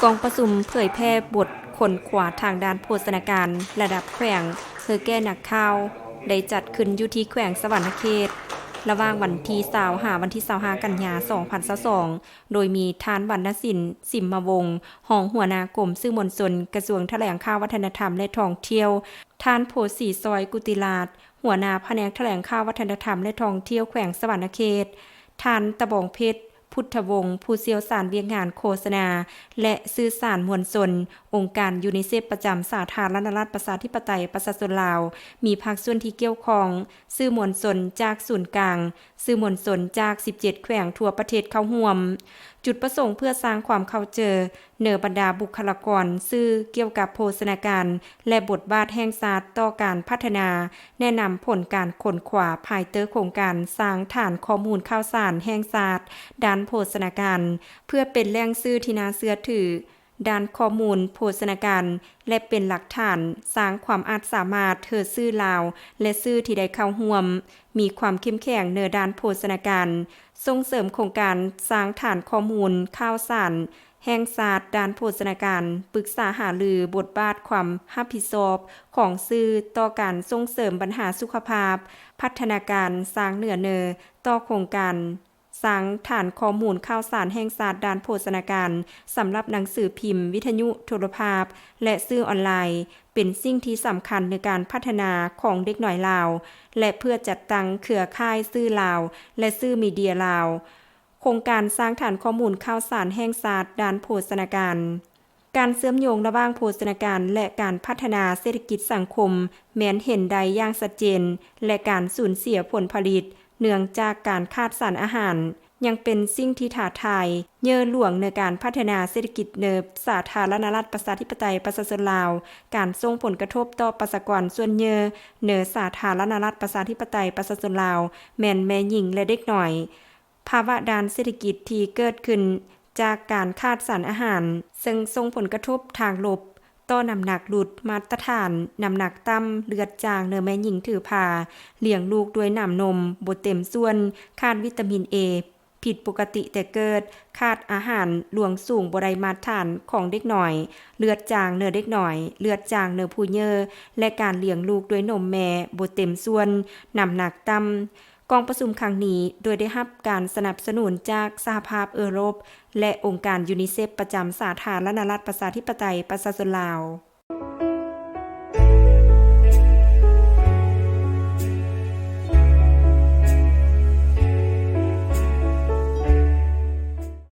กองประชุมเผยแพร่บทคนขวาทางด้านโภชนาการระดับแขวงเพื่อแก้หนักข่าวได้จัดขึ้นอยู่ที่แขวงสวรรณเขตระหว่างวันที่20หาวันที่25กันยายน2022โดยมีท่านวรรณศิลป์สิมมวงศ์รองหัวหน้ากรมสื่อมวลชนกระทรวงแถลงข่าววัฒนธรรมและท่องเที่ยวท่านโพสีซอยกุติลาศหัวหน้าแผนกแถลงข่าววัฒนธรรมและท่องเที่ยวแขวงสวรรณเขตท่านตะบองเพชรพุทธวงศ์ผู้เชี่ยวชาญเวียงงานโฆษณาและสื่อสารมวลชนองค์การยูนิเซฟประจำสาธารณรัฐประชาธิปไตยประชาชนลาวมีภาคส่วนที่เกี่ยวข้องสื่อมวลชนจากศูนย์กลางสื่อมวลชนจาก17แขวงทั่วประเทศเข้าร่วมจุดประสงค์เพื่อสร้างความเข้าใจเหนือบรรดาบุคลากรสื่อเกี่ยวกับโภชนาการและบทบาทแห่งชาติต่อการพัฒนาแนะนำผลการค้นคว้าภายใต้โครงการสร้างฐานข้อมูลข่าวสารแห่งชาติด้านโภชนาการเพื่อเป็นแหล่งสื่อที่น่าเชื่อถือด้านข้อมูลโภชนาการและเป็นหลักฐานสร้างความอาจสามารถเธอสื่อลาวและสื่อที่ได้เข้าร่วมมีความเข้มแข็งในด้านโภชนาการส่งเสริมโครงการสร้างฐานข้อมูลข่าวสารแห่งชาติด้านโภชนาการปรึกษาหารือบทบาทความรับผิดชอบของสื่อต่อการส่งเสริมปัญหาสุขภาพพัฒนาการสร้างเนื้อต่อโครงการสร้างฐานข้อมูลข่าวสารแห่งชาติด้านโภชนาการสำหรับหนังสือพิมพ์วิทยุโทรภาพและสื่อออนไลน์เป็นสิ่งที่สำคัญในการพัฒนาของเด็กน้อยลาวและเพื่อจัดตั้งเครือข่ายสื่อลาวและสื่อมีเดียลาวโครงการสร้างฐานข้อมูลข่าวสารแห่งชาติด้านโภชนาการการเชื่อมโยงระหว่างโภชนาการและการพัฒนาเศรษฐกิจสังคมแม้นเห็นได้อย่างชัดเจนและการสูญเสียผลผลิตเนื่องจากการขาดสารอาหารยังเป็นสิ่งที่ท้าทายเย่อหลวงในการพัฒนาเศรษฐกิจในสาธารณรัฐประชาธิปไตยประชาชนลาวการส่งผลกระทบต่อประชากรส่วนเยอะในสาธารณรัฐประชาธิปไตยประชาชนลาวแม่นแม่หญิงและเด็กน้อยภาวะด้านเศรษฐกิจที่เกิดขึ้นจากการขาดสารอาหารซึ่งส่งผลกระทบทางลบต่อน้ำหนักหลุดมาตรฐานน้ำหนักต่ำเลือดจางเนื้อแม่หญิงถือผ่าเลี้ยงลูกด้วยน้ำนมบ่เต็มส่วนขาดวิตามิน A ผิดปกติแต่เกิดขาดอาหารหลวงสูงบ่ได้มาตรฐานของเด็กหน่อยเลือดจางเนื้อเด็กหน่อยเลือดจางเนื้อผู้เยอะและการเลี้ยงลูกด้วยนมแม่บ่เต็มส่วนน้ำหนักต่ำกองประชุมครั้งนี้โดยได้รับการสนับสนุนจากสหภาพยุโรปและองค์การยูนิเซฟประจำสาธารณรัฐประชาธิปไตยประชาชนลาว